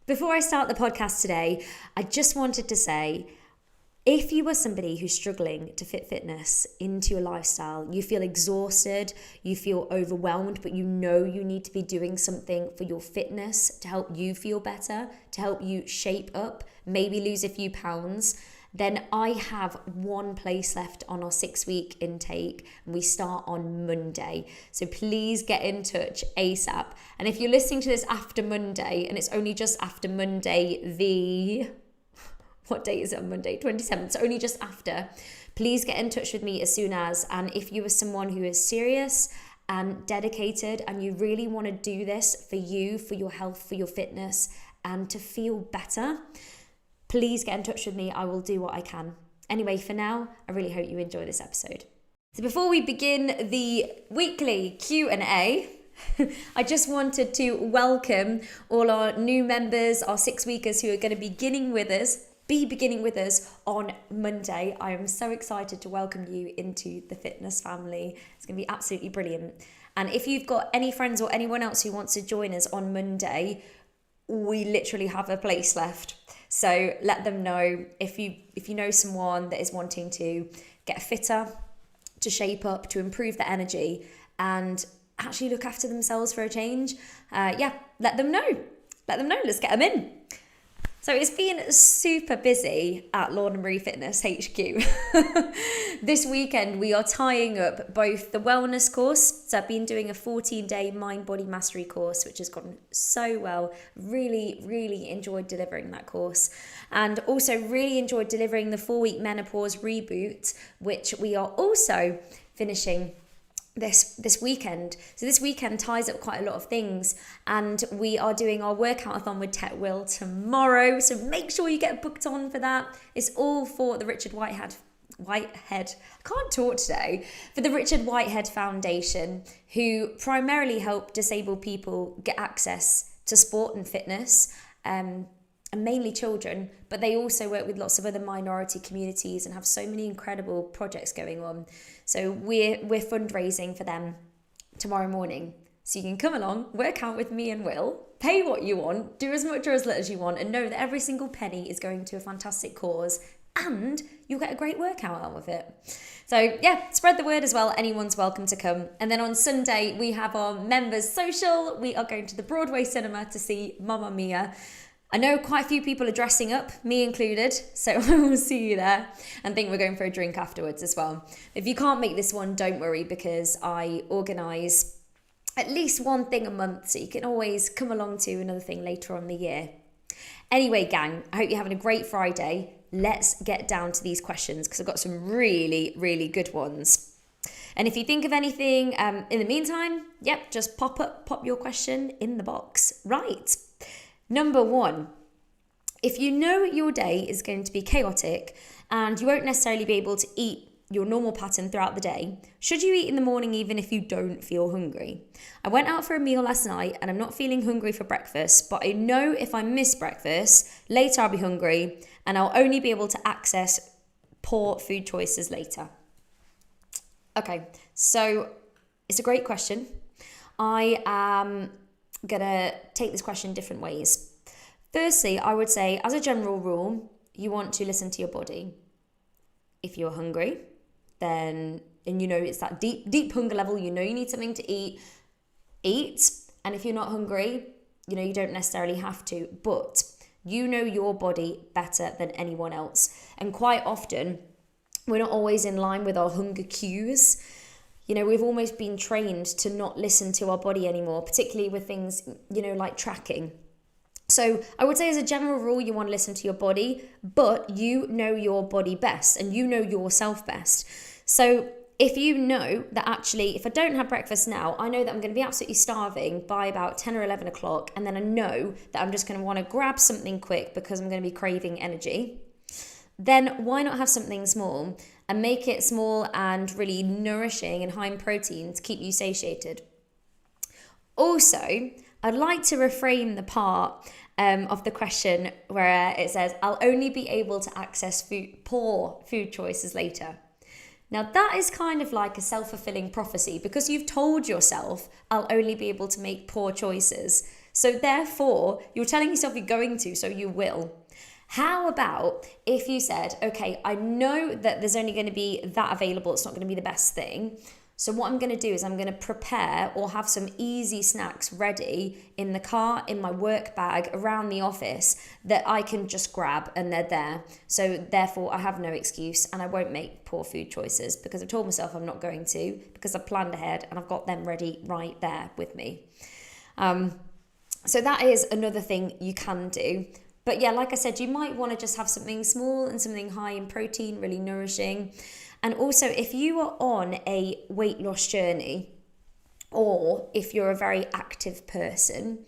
Before I start the podcast today, I just wanted to say, if you are somebody who's struggling to fit fitness into your lifestyle, you feel exhausted, you feel overwhelmed, but you know you need to be doing something for your fitness to help you feel better, to help you shape up, maybe lose a few pounds, then I have one place left on our 6-week intake and we start on Monday. So please get in touch ASAP. And if you're listening to this after Monday and it's only just after Monday, what date is it on Monday? 27th. So only just after. Please get in touch with me as soon as. And if you are someone who is serious and dedicated and you really want to do this for you, for your health, for your fitness, and to feel better, please get in touch with me. I will do what I can. Anyway, for now, I really hope you enjoy this episode. So before we begin the weekly Q&A, I just wanted to welcome all our new members, our 6-weekers who are going to be beginning with us on Monday. I am so excited to welcome you into the fitness family. It's going to be absolutely brilliant. And if you've got any friends or anyone else who wants to join us on Monday, we literally have a place left. So let them know if you know someone that is wanting to get fitter, to shape up, to improve their energy, and actually look after themselves for a change. Let them know. Let's get them in. So it's been super busy at Lorna Marie Fitness HQ. This weekend, we are tying up both the wellness course. So I've been doing a 14-day mind-body mastery course, which has gone so well. Really, really enjoyed delivering that course. And also really enjoyed delivering the 4-week menopause reboot, which we are also finishing this weekend. So this weekend ties up quite a lot of things, and we are doing our workout-a-thon with Tech Will tomorrow, so make sure you get booked on for that. It's all for the Richard Whitehead, I can't talk today, for the Richard Whitehead Foundation, who primarily help disabled people get access to sport and fitness, and mainly children, but they also work with lots of other minority communities and have so many incredible projects going on. So we're fundraising for them tomorrow morning. So you can come along, work out with me and Will, pay what you want, do as much or as little as you want, and know that every single penny is going to a fantastic cause, and you'll get a great workout out of it. So yeah, spread the word as well. Anyone's welcome to come. And then on Sunday, we have our members social. We are going to the Broadway Cinema to see Mamma Mia. I know quite a few people are dressing up, me included, so I will see you there, and think we're going for a drink afterwards as well. If you can't make this one, don't worry, because I organise at least one thing a month, so you can always come along to another thing later on in the year. Anyway, gang, I hope you're having a great Friday. Let's get down to these questions, because I've got some really, really good ones. And if you think of anything in the meantime, just pop your question in the box. Right. Number 1, if you know your day is going to be chaotic and you won't necessarily be able to eat your normal pattern throughout the day, should you eat in the morning even if you don't feel hungry? I went out for a meal last night and I'm not feeling hungry for breakfast, but I know if I miss breakfast, later I'll be hungry and I'll only be able to access poor food choices later. Okay, so it's a great question. I am gonna take this question different ways. Firstly, I would say, as a general rule, you want to listen to your body. If you're hungry, then, and you know it's that deep hunger level, you know you need something to eat. And if you're not hungry, you know you don't necessarily have to, but you know your body better than anyone else. And quite often, we're not always in line with our hunger cues. You know, we've almost been trained to not listen to our body anymore, particularly with things, you know, like tracking. So I would say as a general rule, you want to listen to your body, but you know your body best and you know yourself best. So if you know that actually, if I don't have breakfast now, I know that I'm going to be absolutely starving by about 10 or 11 o'clock. And then I know that I'm just going to want to grab something quick because I'm going to be craving energy. Then why not have something small and make it small and really nourishing and high in protein to keep you satiated? Also, I'd like to reframe the part of the question where it says, I'll only be able to access poor food choices later. Now that is kind of like a self-fulfilling prophecy because you've told yourself, I'll only be able to make poor choices. So therefore, you're telling yourself you're going to, so you will. How about if you said, okay, I know that there's only going to be that available, it's not going to be the best thing. So what I'm going to do is I'm going to prepare or have some easy snacks ready in the car, in my work bag, around the office that I can just grab and they're there. So therefore I have no excuse and I won't make poor food choices because I've told myself I'm not going to, because I've planned ahead and I've got them ready right there with me. So that is another thing you can do. But yeah, like I said, you might want to just have something small and something high in protein, really nourishing. And also, if you are on a weight loss journey, or if you're a very active person,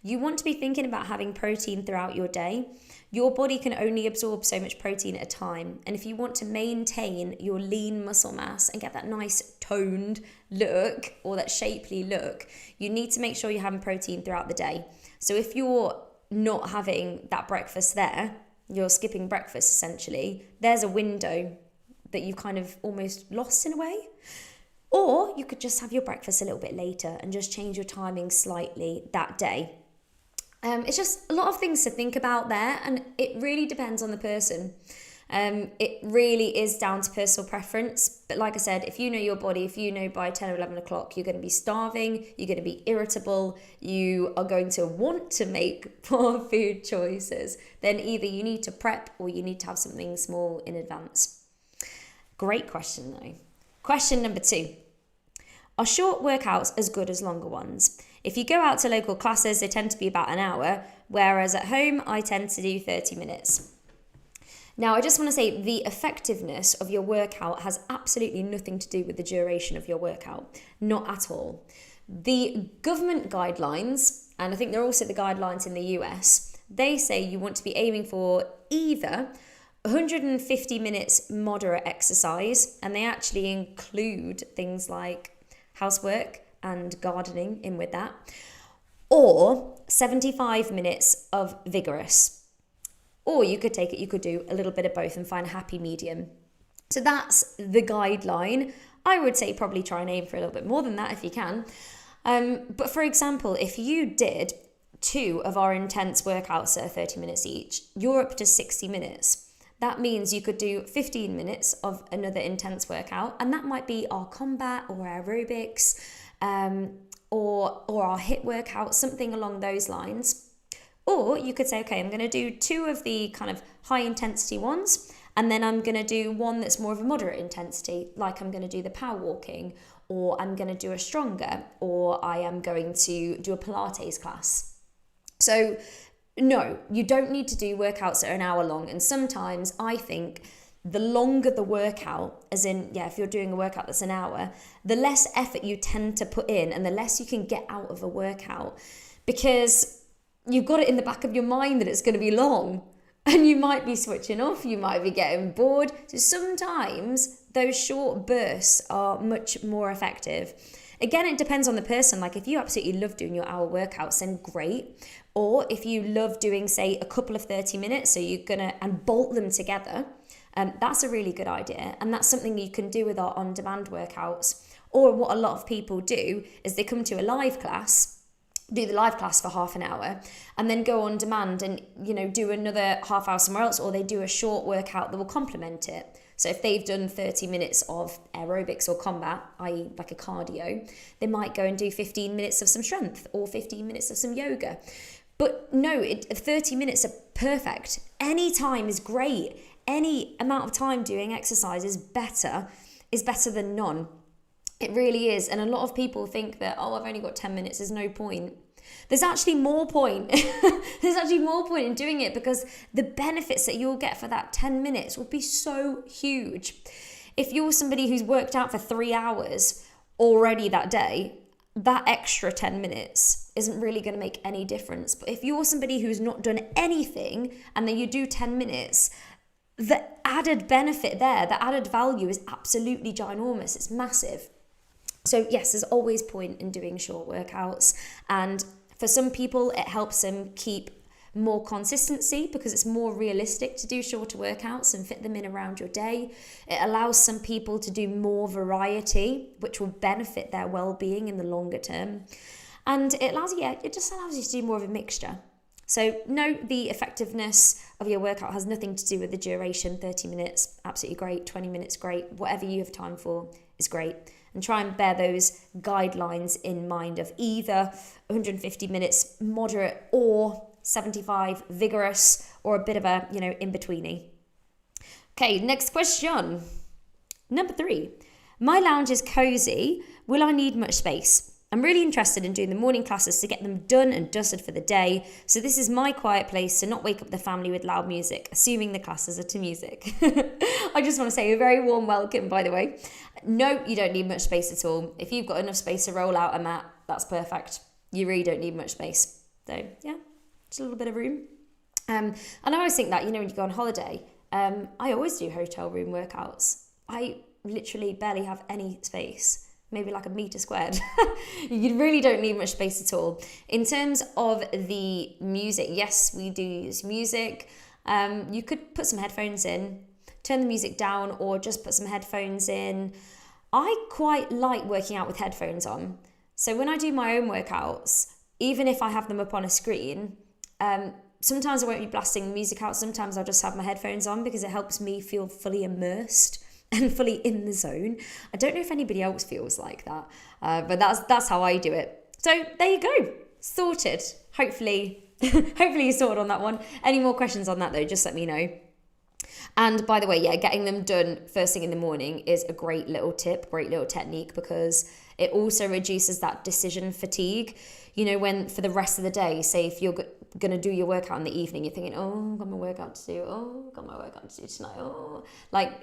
you want to be thinking about having protein throughout your day. Your body can only absorb so much protein at a time. And if you want to maintain your lean muscle mass and get that nice toned look or that shapely look, you need to make sure you're having protein throughout the day. So if you're not having that breakfast there, you're skipping breakfast essentially, there's a window that you've kind of almost lost in a way. Or you could just have your breakfast a little bit later and just change your timing slightly that day. It's just a lot of things to think about there, and it really depends on the person. It really is down to personal preference. But like I said, if you know your body, if you know by 10 or 11 o'clock you're going to be starving, you're going to be irritable, you are going to want to make poor food choices, then either you need to prep or you need to have something small in advance. Great question though. Question number 2. Are short workouts as good as longer ones? If you go out to local classes, they tend to be about an hour, whereas at home, I tend to do 30 minutes. Now, I just want to say the effectiveness of your workout has absolutely nothing to do with the duration of your workout. Not at all. The government guidelines, and I think they're also the guidelines in the US, they say you want to be aiming for either 150 minutes moderate exercise, and they actually include things like housework and gardening in with that, or 75 minutes of vigorous. Or you could do a little bit of both and find a happy medium. So that's the guideline. I would say probably try and aim for a little bit more than that if you can. But for example, if you did 2 of our intense workouts that are 30 minutes each, you're up to 60 minutes. That means you could do 15 minutes of another intense workout, and that might be our combat or aerobics, or our HIIT workout, something along those lines. Or you could say, okay, I'm going to do 2 of the kind of high intensity ones, and then I'm going to do one that's more of a moderate intensity, like I'm going to do the power walking, or I'm going to do a stronger, or I am going to do a Pilates class. So no, you don't need to do workouts that are an hour long. And sometimes I think the longer the workout, as in, if you're doing a workout that's an hour, the less effort you tend to put in and the less you can get out of a workout, because you've got it in the back of your mind that it's going to be long and you might be switching off, you might be getting bored. So sometimes those short bursts are much more effective. Again, it depends on the person. Like if you absolutely love doing your hour workouts, then great. Or if you love doing, say, a couple of 30 minutes, so you're and bolt them together, that's a really good idea. And that's something you can do with our on-demand workouts. Or what a lot of people do is they come to a live class, do the live class for half an hour, and then go on demand and, do another half hour somewhere else, or they do a short workout that will complement it. So if they've done 30 minutes of aerobics or combat, i.e. like a cardio, they might go and do 15 minutes of some strength or 15 minutes of some yoga. But no, 30 minutes are perfect. Any time is great. Any amount of time doing exercise is better than none. It really is. And a lot of people think that, I've only got 10 minutes, there's no point. There's actually more point. There's actually more point in doing it, because the benefits that you'll get for that 10 minutes will be so huge. If you're somebody who's worked out for 3 hours already that day, that extra 10 minutes isn't really going to make any difference. But if you're somebody who's not done anything and then you do 10 minutes, the added benefit there, the added value is absolutely ginormous. It's massive. So yes, there's always point in doing short workouts. And for some people, it helps them keep more consistency because it's more realistic to do shorter workouts and fit them in around your day. It allows some people to do more variety, which will benefit their well-being in the longer term. And it just allows you to do more of a mixture. So no, the effectiveness of your workout has nothing to do with the duration. 30 minutes, absolutely great. 20 minutes, great. Whatever you have time for is great. And try and bear those guidelines in mind of either 150 minutes moderate or 75 vigorous, or a bit of a, in-betweeny. Okay, next question. Number 3. My lounge is cozy. Will I need much space? I'm really interested in doing the morning classes to get them done and dusted for the day. So this is my quiet place to not wake up the family with loud music, assuming the classes are to music. I just want to say a very warm welcome, by the way. No, you don't need much space at all. If you've got enough space to roll out a mat, that's perfect. You really don't need much space. So yeah, just a little bit of room. And I always think that, when you go on holiday, I always do hotel room workouts. I literally barely have any space. Maybe like a meter squared. You really don't need much space at all. In terms of the music, yes, we do use music. You could put some headphones in, turn the music down, or just put some headphones in. I quite like working out with headphones on. So when I do my own workouts, even if I have them up on a screen, sometimes I won't be blasting music out. Sometimes I'll just have my headphones on because it helps me feel fully immersed and fully in the zone. I don't know if anybody else feels like that, but that's how I do it. So there you go, sorted. Hopefully you sorted on that one. Any more questions on that though, just let me know. And by the way, getting them done first thing in the morning is a great little tip, great little technique, because it also reduces that decision fatigue. When for the rest of the day, say if you're going to do your workout in the evening, you're thinking, oh, I've got my workout to do. Oh, I've got my workout to do tonight. Oh,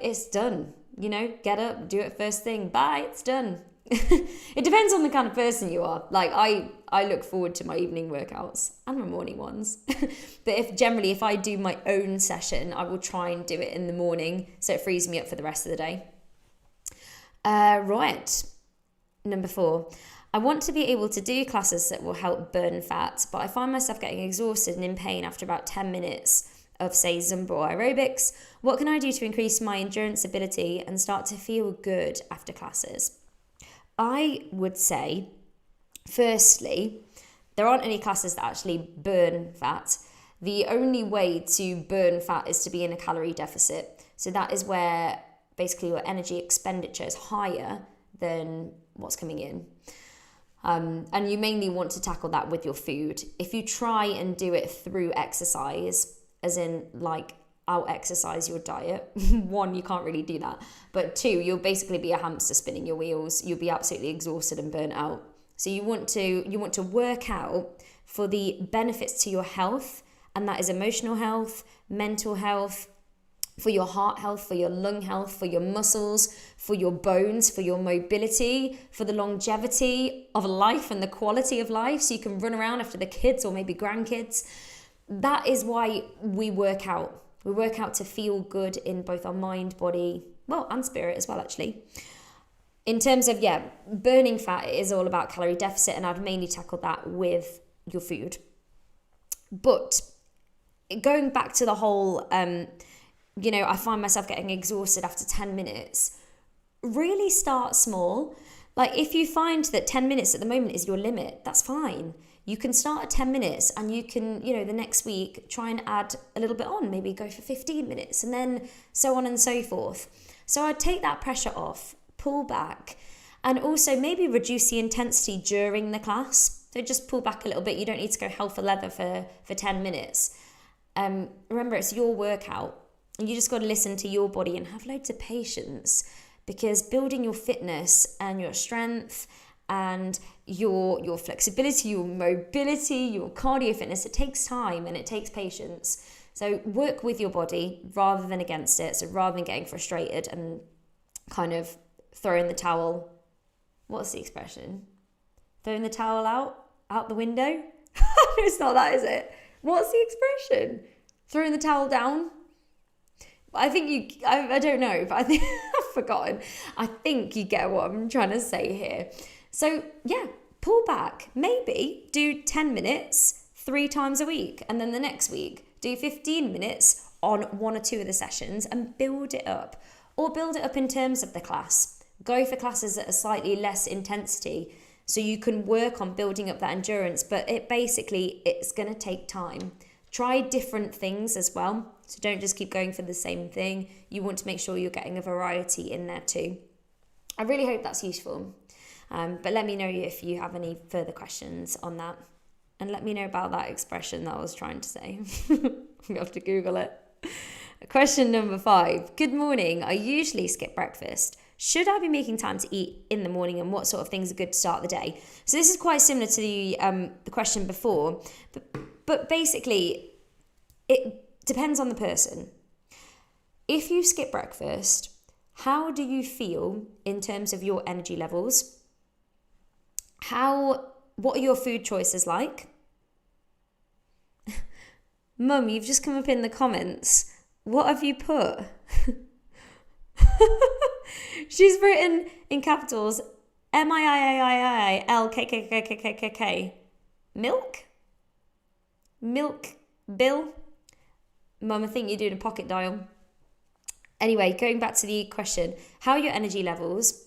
it's done. Get up, do it first thing. Bye, it's done. It depends on the kind of person you are. I look forward to my evening workouts and my morning ones. But if I do my own session, I will try and do it in the morning so it frees me up for the rest of the day. Right. Number 4. I want to be able to do classes that will help burn fat, but I find myself getting exhausted and in pain after about 10 minutes of, say, Zumba or aerobics. What can I do to increase my endurance ability and start to feel good after classes? I would say, firstly, there aren't any classes that actually burn fat. The only way to burn fat is to be in a calorie deficit. So that is where basically your energy expenditure is higher than what's coming in. And you mainly want to tackle that with your food. If you try and do it through exercise, as in out exercise your diet, 1, you can't really do that. But 2, you'll basically be a hamster spinning your wheels. You'll be absolutely exhausted and burnt out. So you want to work out for the benefits to your health, and that is emotional health, mental health, for your heart health, for your lung health, for your muscles, for your bones, for your mobility, for the longevity of life and the quality of life, so you can run around after the kids or maybe grandkids. That is why we work out. We work out to feel good in both our mind, body, and spirit as well, actually. In terms of, burning fat, it is all about calorie deficit, and I'd mainly tackle that with your food. But going back to the whole... I find myself getting exhausted after 10 minutes. Really start small. If you find that 10 minutes at the moment is your limit, that's fine. You can start at 10 minutes and you can, the next week try and add a little bit on, maybe go for 15 minutes and then so on and so forth. So I'd take that pressure off, pull back, and also maybe reduce the intensity during the class. So just pull back a little bit. You don't need to go hell for leather for 10 minutes. Remember, it's your workout. And you just got to listen to your body and have loads of patience, because building your fitness and your strength and your flexibility, your mobility, your cardio fitness, it takes time and it takes patience. So work with your body rather than against it. So rather than getting frustrated and kind of throwing the towel, what's the expression? Throwing the towel out the window? It's not that, is it? What's the expression? Throwing the towel down? I don't know, but I think I've forgotten. I think you get what I'm trying to say here. So pull back. Maybe do 10 minutes 3 times a week, and then the next week do 15 minutes on 1 or 2 of the sessions and build it up. Or build it up in terms of the class. Go for classes at a slightly less intensity. So you can work on building up that endurance, but it's going to take time. Try different things as well. So don't just keep going for the same thing. You want to make sure you're getting a variety in there too. I really hope that's useful. But let me know if you have any further questions on that. And let me know about that expression that I was trying to say. You have to Google it. Question number 5. Good morning. I usually skip breakfast. Should I be making time to eat in the morning, and what sort of things are good to start the day? So this is quite similar to the question before, but basically it depends on the person. If you skip breakfast, how do you feel in terms of your energy levels? What are your food choices like? Mum, you've just come up in the comments. What have you put? She's written in capitals MIIAILKKKKKK. Milk? Milk Bill? Mum, I think you're doing a pocket dial. Anyway, going back to the question, how are your energy levels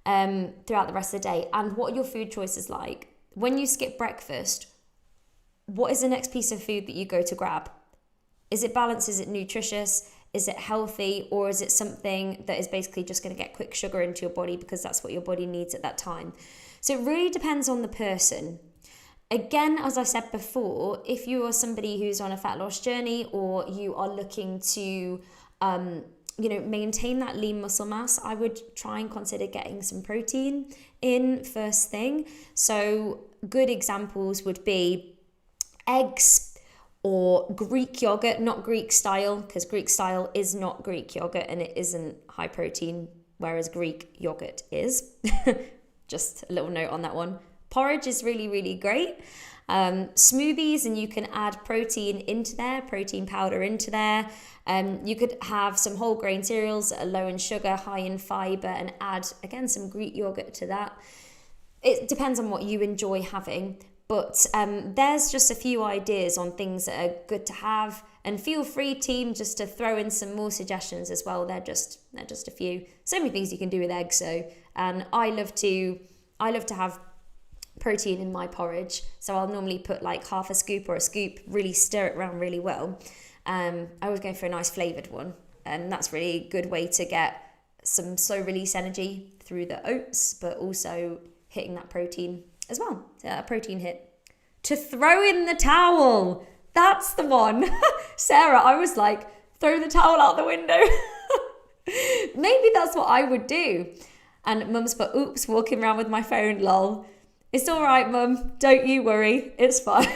throughout the rest of the day, and what are your food choices like? When you skip breakfast, what is the next piece of food that you go to grab? Is it balanced? Is it nutritious? Is it healthy? Or is it something that is basically just going to get quick sugar into your body because that's what your body needs at that time? So it really depends on the person. Again, as I said before, if you are somebody who's on a fat loss journey, or you are looking to maintain that lean muscle mass, I would try and consider getting some protein in first thing. So good examples would be eggs or Greek yogurt, not Greek style, because Greek style is not Greek yogurt and it isn't high protein, whereas Greek yogurt is. Just a little note on that one. Porridge is really, really great. Smoothies, and you can add protein into there, protein powder into there. You could have some whole grain cereals that are low in sugar, high in fiber, and add, again, some Greek yogurt to that. It depends on what you enjoy having. But there's just a few ideas on things that are good to have. And feel free, team, just to throw in some more suggestions as well. They're just a few. So many things you can do with eggs. And I love to have protein in my porridge. So I'll normally put like half a scoop or a scoop, really stir it around really well. I always go for a nice flavoured one. And that's really a good way to get some slow release energy through the oats, but also hitting that protein as well. So a protein hit. To throw in the towel. That's the one. Sarah, I was like, throw the towel out the window. Maybe that's what I would do. And Mum's put, oops, walking around with my phone, lol. It's all right, Mum. Don't you worry. It's fine.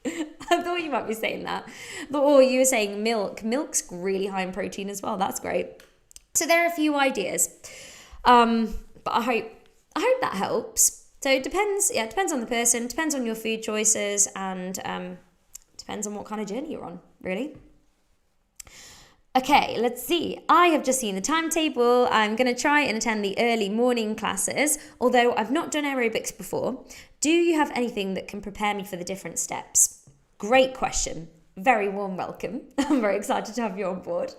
I thought you might be saying that. But you were saying milk. Milk's really high in protein as well. That's great. So there are a few ideas. But I hope that helps. So it depends on the person, depends on your food choices, and depends on what kind of journey you're on, really. Okay, let's see. I have just seen the timetable. I'm going to try and attend the early morning classes, although I've not done aerobics before. Do you have anything that can prepare me for the different steps? Great question. Very warm welcome. I'm very excited to have you on board.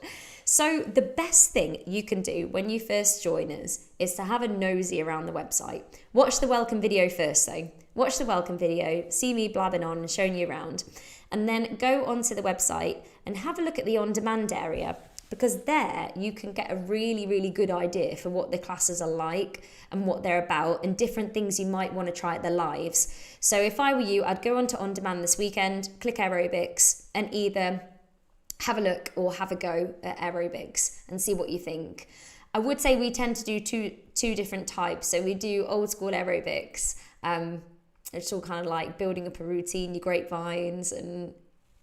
So the best thing you can do when you first join us is to have a nosy around the website. Watch the welcome video first though. Watch the welcome video, see me blabbing on and showing you around, and then go onto the website and have a look at the on-demand area, because there you can get a really, really good idea for what the classes are like and what they're about and different things you might want to try at their lives. So if I were you, I'd go onto on-demand this weekend, click aerobics, and either have a look or have a go at aerobics and see what you think. I would say we tend to do two different types. So we do old school aerobics. It's all kind of like building up a routine, your grapevines and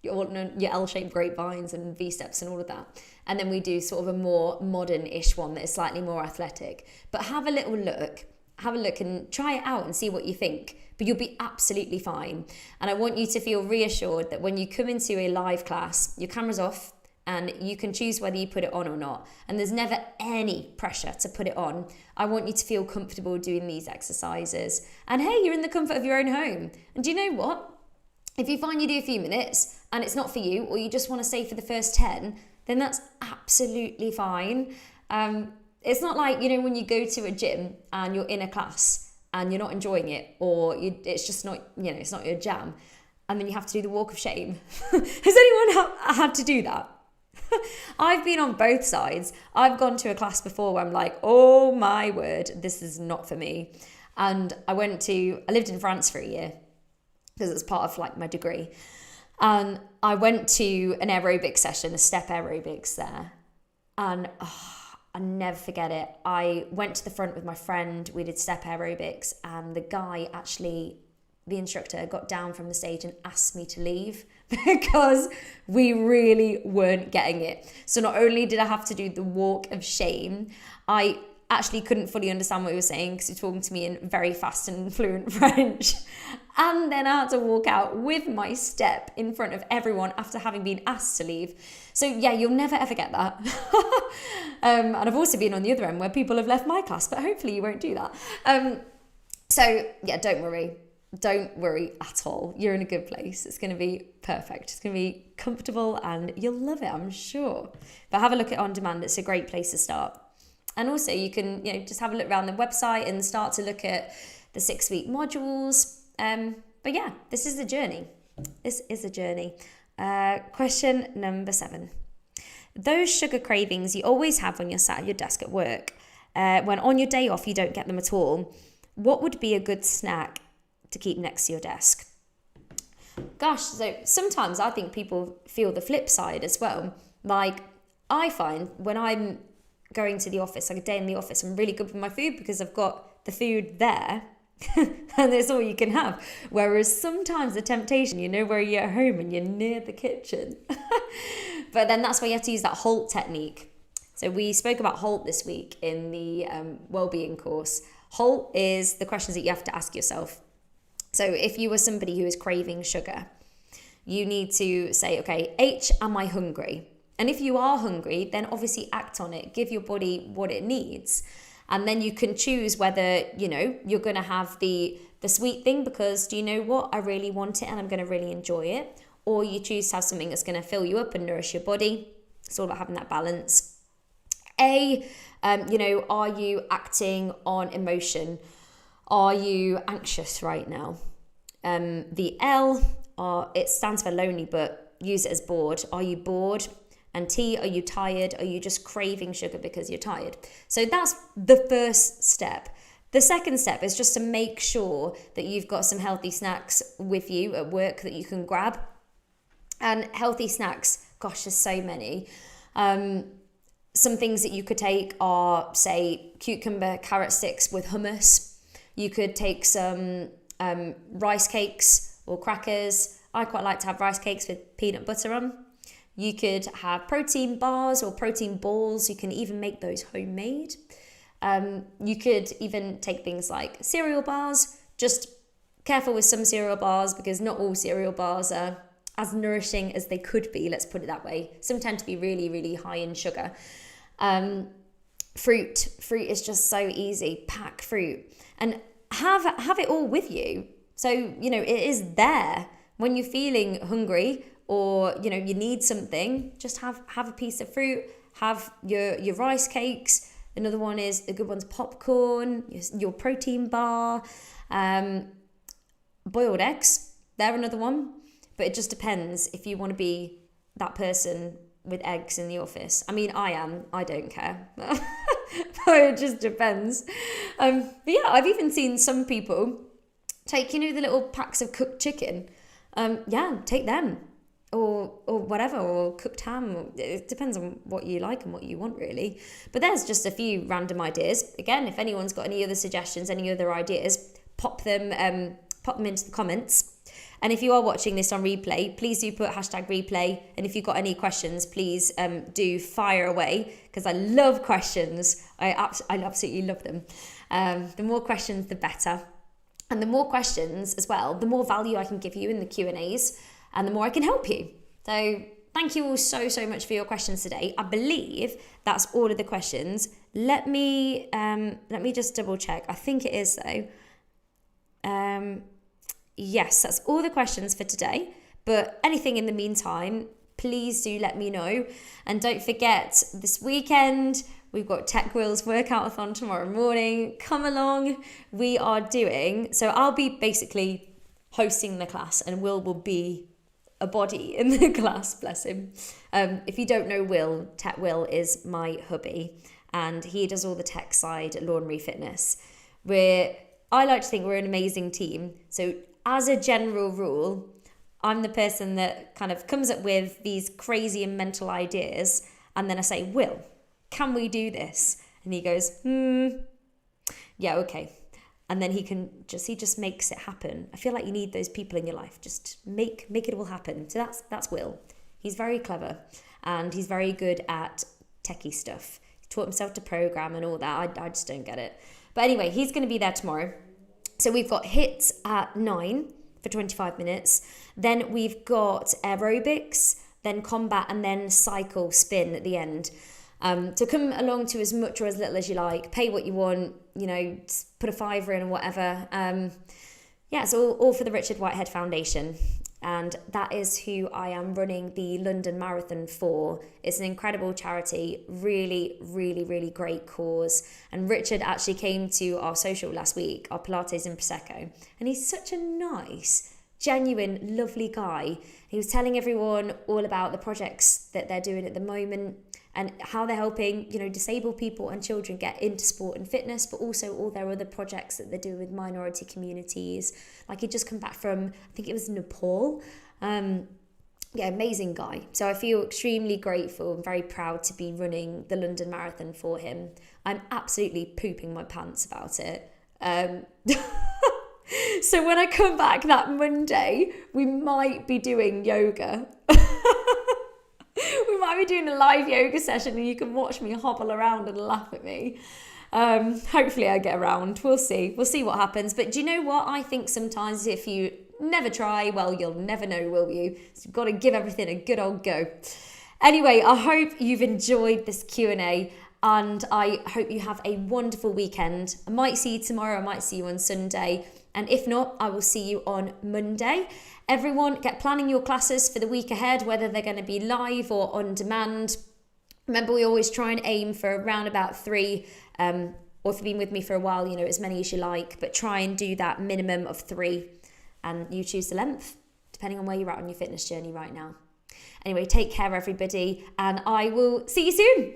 your L-shaped grapevines and V-steps and all of that. And then we do sort of a more modern-ish one that is slightly more athletic. But have a look and try it out and see what you think. But you'll be absolutely fine. And I want you to feel reassured that when you come into a live class, your camera's off and you can choose whether you put it on or not. And there's never any pressure to put it on. I want you to feel comfortable doing these exercises. And hey, you're in the comfort of your own home. And do you know what? If you find you do a few minutes and it's not for you, or you just want to stay for the first 10, then that's absolutely fine. It's not like, when you go to a gym and you're in a class and you're not enjoying it, or it's just not, it's not your jam, and then you have to do the walk of shame. Has anyone had to do that? I've been on both sides. I've gone to a class before where I'm like, oh my word, this is not for me. And I lived in France for a year because it's part of like my degree. And I went to an aerobic session, a step aerobics there. And I never forget it. I went to the front with my friend. We did step aerobics, and the instructor got down from the stage and asked me to leave because we really weren't getting it. So not only did I have to do the walk of shame, I actually couldn't fully understand what he was saying because he was talking to me in very fast and fluent French. And then I had to walk out with my step in front of everyone after having been asked to leave. So yeah, you'll never ever get that. And I've also been on the other end where people have left my class, but hopefully you won't do that. So yeah, don't worry. Don't worry at all. You're in a good place. It's going to be perfect. It's going to be comfortable and you'll love it, I'm sure. But have a look at On Demand. It's a great place to start. And also you can, just have a look around the website and start to look at the 6-week modules. But yeah, this is the journey. This is a journey. Question number 7. Those sugar cravings you always have when you're sat at your desk at work, when on your day off you don't get them at all, what would be a good snack to keep next to your desk? Gosh, so sometimes I think people feel the flip side as well. Like I find when I'm going to the office, like a day in the office, I'm really good with my food because I've got the food there and that's all you can have. Whereas sometimes the temptation, where you're at home and you're near the kitchen. But then that's why you have to use that HALT technique. So we spoke about HALT this week in the wellbeing course. HALT is the questions that you have to ask yourself. So if you were somebody who is craving sugar, you need to say, okay, H, am I hungry? And if you are hungry, then obviously act on it. Give your body what it needs. And then you can choose whether, you're going to have the sweet thing because, do you know what? I really want it and I'm going to really enjoy it. Or you choose to have something that's going to fill you up and nourish your body. It's all about having that balance. A, are you acting on emotion? Are you anxious right now? The L, it stands for lonely, but use it as bored. Are you bored? And T, are you tired? Are you just craving sugar because you're tired? So that's the first step. The second step is just to make sure that you've got some healthy snacks with you at work that you can grab. And healthy snacks, gosh, there's so many. Some things that you could take are, say, cucumber, carrot sticks with hummus. You could take some rice cakes or crackers. I quite like to have rice cakes with peanut butter on. You could have protein bars or protein balls. You can even make those homemade. You could even take things like cereal bars. Just careful with some cereal bars because not all cereal bars are as nourishing as they could be. Let's put it that way. Some tend to be really, really high in sugar. Fruit is just so easy. Pack fruit and have it all with you. So, it is there when you're feeling hungry or, you need something, just have a piece of fruit, have your rice cakes. Another one is, a good one's popcorn, your protein bar, boiled eggs. They're another one. But it just depends if you want to be that person with eggs in the office. I mean, I am. I don't care. But it just depends. But yeah, I've even seen some people take, the little packs of cooked chicken. Take them. Or whatever, or cooked ham. It depends on what you like and what you want, really. But there's just a few random ideas. Again, if anyone's got any other suggestions, any other ideas, pop them into the comments. And if you are watching this on replay, please do put #replay. And if you've got any questions, please do fire away, because I love questions. I absolutely love them. The more questions, the better. And the more questions as well, the more value I can give you in the Q&As. And the more I can help you. So thank you all so much for your questions today. I believe that's all of the questions. Let me just double check. I think it is though. Yes, that's all the questions for today. But anything in the meantime, please do let me know. And don't forget, this weekend We've got Tech Will's workout-a-thon tomorrow morning. Come along. We are doing, so I'll be basically hosting the class and Will be a body in the class, bless him. If you don't know Will, Tech Will is my hubby and he does all the tech side at Lawnry Fitness. I like to think we're an amazing team. So as a general rule, I'm the person that kind of comes up with these crazy and mental ideas. And then I say, Will, can we do this? And he goes, yeah, okay. And then he just makes it happen. I feel like you need those people in your life. Just make it all happen. So that's Will. He's very clever and he's very good at techie stuff. He taught himself to program and all that. I just don't get it. But anyway, he's going to be there tomorrow. So we've got HIIT at 9 for 25 minutes. Then we've got aerobics, then combat, and then cycle spin at the end. So come along to as much or as little as you like. Pay what you want, put a fiver in or whatever. It's all for the Richard Whitehead Foundation. And that is who I am running the London Marathon for. It's an incredible charity, really, really, really great cause. And Richard actually came to our social last week, our Pilates and Prosecco. And he's such a nice, genuine, lovely guy. He was telling everyone all about the projects that they're doing at the moment and how they're helping, disabled people and children get into sport and fitness, but also all their other projects that they're doing with minority communities. Like he'd just come back from, I think it was Nepal. Amazing guy. So I feel extremely grateful and very proud to be running the London Marathon for him. I'm absolutely pooping my pants about it. So when I come back that Monday, we might be doing yoga. We might be doing a live yoga session and you can watch me hobble around and laugh at me. Hopefully I get around. We'll see what happens. But do you know what? I think sometimes if you never try, well, you'll never know, will you? So you've got to give everything a good old go. Anyway, I hope you've enjoyed this Q&A and I hope you have a wonderful weekend. I might see you tomorrow. I might see you on Sunday. And if not, I will see you on Monday. Everyone, get planning your classes for the week ahead, whether they're going to be live or on demand. Remember, we always try and aim for around about 3, or if you've been with me for a while, as many as you like, but try and do that minimum of 3, and you choose the length, depending on where you're at on your fitness journey right now. Anyway, take care, everybody, and I will see you soon.